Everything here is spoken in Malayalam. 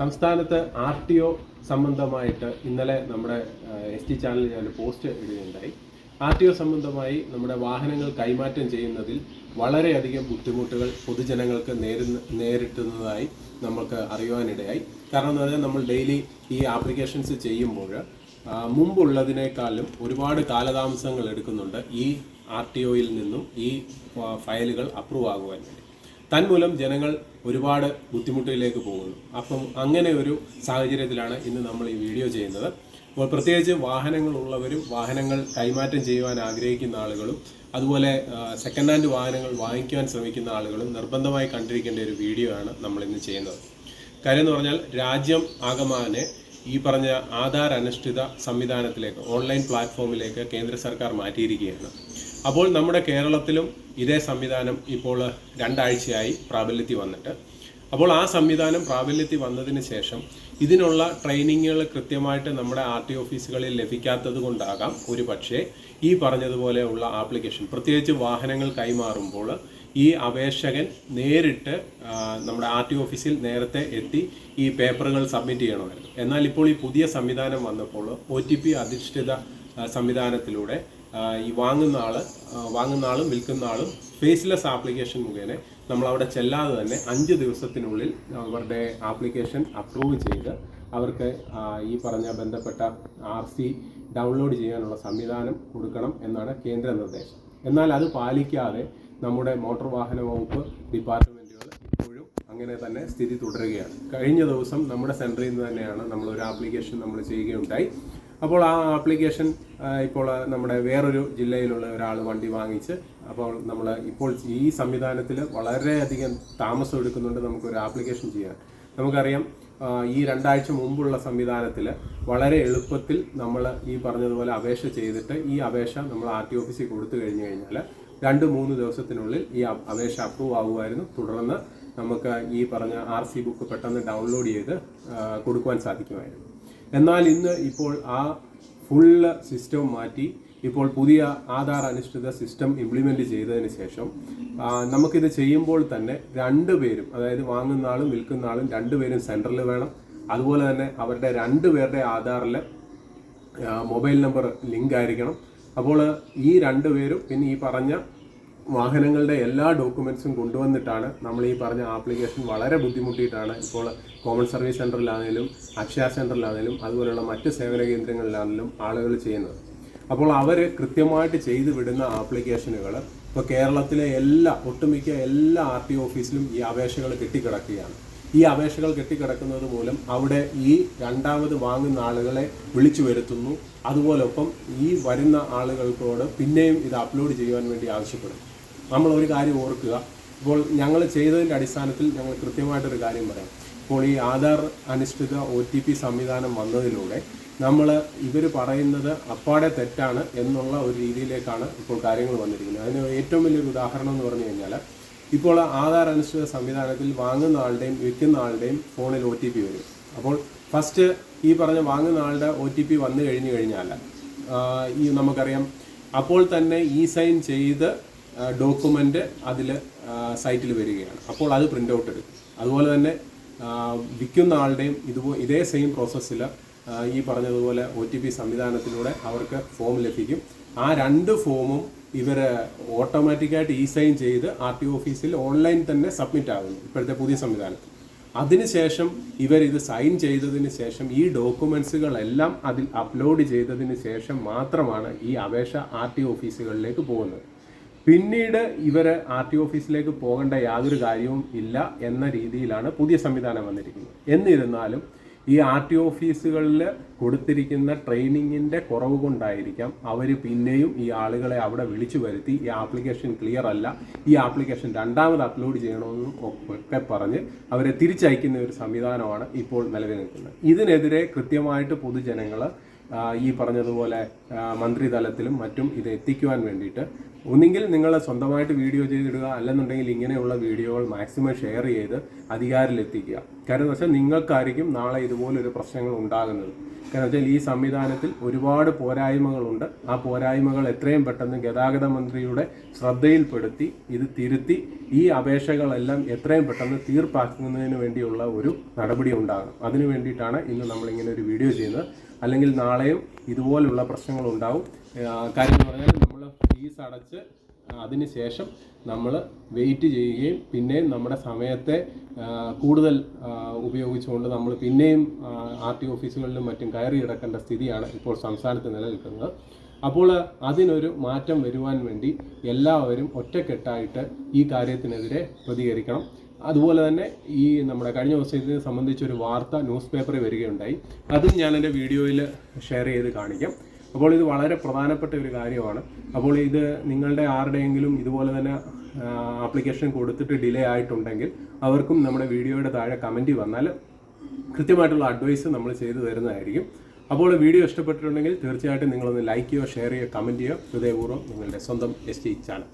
സംസ്ഥാനത്ത് RTO സംബന്ധമായിട്ട് ഇന്നലെ നമ്മുടെ ST ചാനലിൽ ഞാൻ പോസ്റ്റ് ഇടുകയുണ്ടായി. RTO സംബന്ധമായി നമ്മുടെ വാഹനങ്ങൾ കൈമാറ്റം ചെയ്യുന്നതിൽ വളരെയധികം ബുദ്ധിമുട്ടുകൾ പൊതുജനങ്ങൾക്ക് നേരിടുന്നതായി നമുക്ക് അറിയുവാനിടയായി. കാരണം എന്ന് പറഞ്ഞാൽ നമ്മൾ ഡെയിലി ഈ ആപ്ലിക്കേഷൻസ് ചെയ്യുമ്പോൾ മുമ്പുള്ളതിനേക്കാളും ഒരുപാട് കാലതാമസങ്ങൾ എടുക്കുന്നുണ്ട് ഈ RTOയിൽ നിന്നും ഈ ഫയലുകൾ അപ്രൂവ് ആകുവാൻ വേണ്ടി. തന്മൂലം ജനങ്ങൾ ഒരുപാട് ബുദ്ധിമുട്ടിലേക്ക് പോകുന്നു. അപ്പം അങ്ങനെ ഒരു സാഹചര്യത്തിലാണ് ഇന്ന് നമ്മൾ ഈ വീഡിയോ ചെയ്യുന്നത്. അപ്പോൾ പ്രത്യേകിച്ച് വാഹനങ്ങളുള്ളവരും വാഹനങ്ങൾ കൈമാറ്റം ചെയ്യുവാൻ ആഗ്രഹിക്കുന്ന ആളുകളും അതുപോലെ സെക്കൻഡ് ഹാൻഡ് വാഹനങ്ങൾ വാങ്ങിക്കുവാൻ ശ്രമിക്കുന്ന ആളുകളും നിർബന്ധമായി കണ്ടിരിക്കേണ്ട ഒരു വീഡിയോ ആണ് നമ്മൾ ഇന്ന് ചെയ്യുന്നത്. കാര്യം എന്ന് പറഞ്ഞാൽ രാജ്യം ആകമാനെ ഈ പറഞ്ഞ ആധാർ അനുഷ്ഠിത സംവിധാനത്തിലേക്ക് ഓൺലൈൻ പ്ലാറ്റ്ഫോമിലേക്ക് കേന്ദ്ര സർക്കാർ മാറ്റിയിരിക്കുകയാണ്. അപ്പോൾ നമ്മുടെ കേരളത്തിലും ഇതേ സംവിധാനം ഇപ്പോൾ 2 ആഴ്ചയായി പ്രാബല്യത്തിൽ വന്നിട്ട്. അപ്പോൾ ആ സംവിധാനം പ്രാബല്യത്തിൽ വന്നതിന് ശേഷം ഇതിനുള്ള ട്രെയിനിങ്ങുകൾ കൃത്യമായിട്ട് നമ്മുടെ RTO ഓഫീസുകളിൽ ലഭിക്കാത്തത് കൊണ്ടാകാം ഒരു പക്ഷേ ഈ പറഞ്ഞതുപോലെയുള്ള ആപ്ലിക്കേഷൻ പ്രത്യേകിച്ച് വാഹനങ്ങൾ കൈമാറുമ്പോൾ ഈ അപേക്ഷകൻ നേരിട്ട് നമ്മുടെ RTO ഓഫീസിൽ നേരത്തെ എത്തി ഈ പേപ്പറുകൾ സബ്മിറ്റ് ചെയ്യണമായിരുന്നു. എന്നാൽ ഇപ്പോൾ ഈ പുതിയ സംവിധാനം വന്നപ്പോൾ OTP അധിഷ്ഠിത സംവിധാനത്തിലൂടെ ഈ വാങ്ങുന്ന ആളും വിൽക്കുന്ന ആളും ഫേസ്ലെസ് ആപ്ലിക്കേഷൻ മുഖേന നമ്മളവിടെ ചെല്ലാതെ തന്നെ 5 ദിവസത്തിനുള്ളിൽ അവരുടെ ആപ്ലിക്കേഷൻ അപ്രൂവ് ചെയ്ത് അവർക്ക് ഈ പറഞ്ഞ ബന്ധപ്പെട്ട RC ഡൗൺലോഡ് ചെയ്യാനുള്ള സംവിധാനം കൊടുക്കണം എന്നാണ് കേന്ദ്ര നിർദ്ദേശം. എന്നാൽ അത് പാലിക്കാതെ നമ്മുടെ മോട്ടോർ വാഹന വകുപ്പ് ഡിപ്പാർട്ട്മെൻറ്റുകൾ ഇപ്പോഴും അങ്ങനെ തന്നെ സ്ഥിതി തുടരുകയാണ്. കഴിഞ്ഞ ദിവസം നമ്മുടെ സെൻറ്ററിൽ നിന്ന് തന്നെയാണ് നമ്മളൊരു ആപ്ലിക്കേഷൻ നമ്മൾ ചെയ്യുകയുണ്ടായി. അപ്പോൾ ആ ആപ്ലിക്കേഷൻ ഇപ്പോൾ നമ്മുടെ വേറൊരു ജില്ലയിലുള്ള ഒരാൾ വണ്ടി വാങ്ങിച്ച് അപ്പോൾ നമ്മൾ ഇപ്പോൾ ഈ സംവിധാനത്തിൽ വളരെയധികം താമസം എടുക്കുന്നുണ്ട് നമുക്കൊരു ആപ്ലിക്കേഷൻ ചെയ്യാൻ. നമുക്കറിയാം ഈ 2 ആഴ്ച മുമ്പുള്ള സംവിധാനത്തിൽ വളരെ എളുപ്പത്തിൽ നമ്മൾ ഈ പറഞ്ഞതുപോലെ അപേക്ഷ ചെയ്തിട്ട് ഈ അപേക്ഷ നമ്മൾ RTO ഓഫീസിൽ കൊടുത്തു കഴിഞ്ഞാൽ 2-3 ദിവസത്തിനുള്ളിൽ ഈ അപേക്ഷ അപ്രൂവ് ആകുമായിരുന്നു. തുടർന്ന് നമുക്ക് ഈ പറഞ്ഞ RC ബുക്ക് പെട്ടെന്ന് ഡൗൺലോഡ് ചെയ്ത് കൊടുക്കുവാൻ സാധിക്കുമായിരുന്നു. എന്നാൽ ഇന്ന് ഇപ്പോൾ ആ ഫുള്ള് സിസ്റ്റം മാറ്റി ഇപ്പോൾ പുതിയ ആധാർ അനുഷ്ഠിത സിസ്റ്റം ഇംപ്ലിമെൻറ്റ് ചെയ്തതിന് ശേഷം നമുക്കിത് ചെയ്യുമ്പോൾ തന്നെ 2 പേരും, അതായത് വാങ്ങുന്ന ആളും വിൽക്കുന്ന ആളും 2 പേരും സെൻറ്ററിൽ വേണം. അതുപോലെ തന്നെ അവരുടെ 2 പേരുടെ ആധാറിൽ മൊബൈൽ നമ്പർ ലിങ്ക് ആയിരിക്കണം. അപ്പോൾ ഈ 2 പേരും പിന്നെ ഈ പറഞ്ഞ വാഹനങ്ങളുടെ എല്ലാ ഡോക്യുമെൻറ്റ്സും കൊണ്ടുവന്നിട്ടാണ് നമ്മൾ ഈ പറഞ്ഞ ആപ്ലിക്കേഷൻ വളരെ ബുദ്ധിമുട്ടിയിട്ടാണ് ഇപ്പോൾ കോമൺ സർവീസ് സെൻറ്ററിലാണെങ്കിലും അക്ഷയ സെൻറ്ററിലാണെങ്കിലും അതുപോലെയുള്ള മറ്റ് സേവന കേന്ദ്രങ്ങളിലാണെങ്കിലും ആളുകൾ ചെയ്യുന്നത്. അപ്പോൾ അവർ കൃത്യമായിട്ട് ചെയ്തു വിടുന്ന ആപ്ലിക്കേഷനുകൾ ഇപ്പോൾ കേരളത്തിലെ ഒട്ടുമിക്ക എല്ലാ RTO ഓഫീസിലും ഈ അപേക്ഷകൾ കെട്ടിക്കിടക്കുകയാണ്. ഈ അപേക്ഷകൾ കെട്ടിക്കിടക്കുന്നത് മൂലം അവിടെ ഈ രണ്ടാമത് വാങ്ങുന്ന ആളുകളെ വിളിച്ചു വരുത്തുന്നു. അതുപോലൊപ്പം ഈ വരുന്ന ആളുകൾക്കോട് പിന്നെയും ഇത് അപ്ലോഡ് ചെയ്യുവാൻ വേണ്ടി ആവശ്യപ്പെടും. നമ്മൾ ഒരു കാര്യം ഓർക്കുക, ഇപ്പോൾ ഞങ്ങൾ ചെയ്തതിൻ്റെ അടിസ്ഥാനത്തിൽ ഞങ്ങൾ കൃത്യമായിട്ടൊരു കാര്യം പറയാം. ഇപ്പോൾ ഈ ആധാർ അനുഷ്ഠിത OTP സംവിധാനം വന്നതിലൂടെ ഇവർ പറയുന്നത് അപ്പാടെ തെറ്റാണ് എന്നുള്ള ഒരു രീതിയിലേക്കാണ് ഇപ്പോൾ കാര്യങ്ങൾ വന്നിരിക്കുന്നത്. അതിന് ഏറ്റവും വലിയൊരു ഉദാഹരണം എന്ന് പറഞ്ഞു കഴിഞ്ഞാൽ ഇപ്പോൾ ആധാർ അനുഷ്ഠിത സംവിധാനത്തിൽ വാങ്ങുന്ന ആളുടെയും വിൽക്കുന്ന ആളുടെയും ഫോണിൽ OTP വരും. അപ്പോൾ ഫസ്റ്റ് ഈ പറഞ്ഞ വാങ്ങുന്ന ആളുടെ OTP വന്നു കഴിഞ്ഞാൽ ഈ നമുക്കറിയാം അപ്പോൾ തന്നെ സൈൻ ചെയ്ത് ഡോക്യുമെൻ്റ് അതിൽ സൈറ്റിൽ വരികയാണ്. അപ്പോൾ അത് പ്രിൻ്റ് ഔട്ട് എടുക്കും. അതുപോലെ തന്നെ വിൽക്കുന്ന ആളുടെയും ഇതേ സെയിം പ്രോസസ്സിൽ ഈ പറഞ്ഞതുപോലെ OTP സംവിധാനത്തിലൂടെ അവർക്ക് ഫോം ലഭിക്കും. ആ 2 ഫോമും ഇവർ ഓട്ടോമാറ്റിക്കായിട്ട് സൈൻ ചെയ്ത് RTO ഓഫീസിൽ ഓൺലൈൻ തന്നെ സബ്മിറ്റ് ആകുന്നു ഇപ്പോഴത്തെ പുതിയ സംവിധാനത്തിൽ. അതിനുശേഷം ഇത് സൈൻ ചെയ്തതിന് ശേഷം ഈ ഡോക്യുമെൻസുകളെല്ലാം അതിൽ അപ്ലോഡ് ചെയ്തതിന് ശേഷം മാത്രമാണ് ഈ അപേക്ഷ RTO ഓഫീസുകളിലേക്ക് പോകുന്നത്. പിന്നീട് RTO ഓഫീസിലേക്ക് പോകേണ്ട യാതൊരു കാര്യവും ഇല്ല എന്ന രീതിയിലാണ് പുതിയ സംവിധാനം വന്നിരിക്കുന്നത്. എന്നിരുന്നാലും ഈ RTO ഓഫീസുകളിൽ കൊടുത്തിരിക്കുന്ന ട്രെയിനിങ്ങിൻ്റെ കുറവ് കൊണ്ടായിരിക്കാം അവർ പിന്നെയും ഈ ആളുകളെ അവിടെ വിളിച്ചു വരുത്തി ഈ ആപ്ലിക്കേഷൻ ക്ലിയർ അല്ല, ഈ ആപ്ലിക്കേഷൻ രണ്ടാമത് അപ്ലോഡ് ചെയ്യണമെന്നും ഒക്കെ പറഞ്ഞ് അവരെ തിരിച്ചയക്കുന്ന ഒരു സംവിധാനമാണ് ഇപ്പോൾ നിലവിൽ നിൽക്കുന്നത്. ഇതിനെതിരെ കൃത്യമായിട്ട് പൊതുജനങ്ങൾ ഈ പറഞ്ഞതുപോലെ മന്ത്രിതലത്തിലും മറ്റും ഇത് എത്തിക്കുവാൻ വേണ്ടിയിട്ട് ഒന്നുകിൽ നിങ്ങൾ സ്വന്തമായിട്ട് വീഡിയോ ചെയ്തിടുക, അല്ലെന്നുണ്ടെങ്കിൽ ഇങ്ങനെയുള്ള വീഡിയോകൾ മാക്സിമം ഷെയർ ചെയ്ത് അധികാരത്തിലെത്തിക്കുക. കാരണം എന്ന് വെച്ചാൽ നിങ്ങൾക്കായിരിക്കും നാളെ ഇതുപോലൊരു പ്രശ്നങ്ങൾ ഉണ്ടാകുന്നത്. കാരണം വെച്ചാൽ ഈ സംവിധാനത്തിൽ ഒരുപാട് പോരായ്മകളുണ്ട്. ആ പോരായ്മകൾ എത്രയും പെട്ടെന്ന് ഗതാഗത മന്ത്രിയുടെ ശ്രദ്ധയിൽപ്പെടുത്തി ഇത് തിരുത്തി ഈ അപേക്ഷകളെല്ലാം എത്രയും പെട്ടെന്ന് തീർപ്പാക്കുന്നതിന് വേണ്ടിയുള്ള ഒരു നടപടി ഉണ്ടാകണം. അതിനു വേണ്ടിയിട്ടാണ് ഇന്ന് നമ്മളിങ്ങനെ ഒരു വീഡിയോ ചെയ്യുന്നത്. അല്ലെങ്കിൽ നാളെയും ഇതുപോലുള്ള പ്രശ്നങ്ങളുണ്ടാവും. കാര്യം എന്ന് പറഞ്ഞാൽ നമ്മൾ ഫീസ് അടച്ച് അതിനുശേഷം നമ്മൾ വെയിറ്റ് ചെയ്യുകയും പിന്നെയും നമ്മുടെ സമയത്തെ കൂടുതൽ ഉപയോഗിച്ചുകൊണ്ട് നമ്മൾ പിന്നെയും RTO ഓഫീസുകളിലും മറ്റും കയറി കിടക്കേണ്ട സ്ഥിതിയാണ് ഇപ്പോൾ സംസ്ഥാനത്ത് നിലനിൽക്കുന്നത്. അപ്പോൾ അതിനൊരു മാറ്റം വരുവാൻ വേണ്ടി എല്ലാവരും ഒറ്റക്കെട്ടായിട്ട് ഈ കാര്യത്തിനെതിരെ പ്രതികരിക്കണം. അതുപോലെ തന്നെ ഈ നമ്മുടെ കഴിഞ്ഞ ദിവസം ഇതിനെ സംബന്ധിച്ചൊരു വാർത്ത ന്യൂസ് പേപ്പറിൽ വരികയുണ്ടായി. അതും ഞാൻ എൻ്റെ വീഡിയോയിൽ ഷെയർ ചെയ്ത് കാണിക്കാം. അപ്പോൾ ഇത് വളരെ പ്രധാനപ്പെട്ട ഒരു കാര്യമാണ്. അപ്പോൾ ഇത് നിങ്ങളുടെ ആരുടെയെങ്കിലും ഇതുപോലെ തന്നെ ആപ്ലിക്കേഷൻ കൊടുത്തിട്ട് ഡിലേ ആയിട്ടുണ്ടെങ്കിൽ അവർക്കും നമ്മുടെ വീഡിയോയുടെ താഴെ കമൻറ്റ് വന്നാൽ കൃത്യമായിട്ടുള്ള അഡ്വൈസ് നമ്മൾ ചെയ്തു തരുന്നതായിരിക്കും. അപ്പോൾ വീഡിയോ ഇഷ്ടപ്പെട്ടിട്ടുണ്ടെങ്കിൽ തീർച്ചയായിട്ടും നിങ്ങളൊന്ന് ലൈക്ക് ചെയ്യുക, ഷെയർ ചെയ്യുക, കമൻറ്റ് ചെയ്യുക. ഹൃദയപൂർവ്വം നിങ്ങളുടെ സ്വന്തം ST ചാനൽ.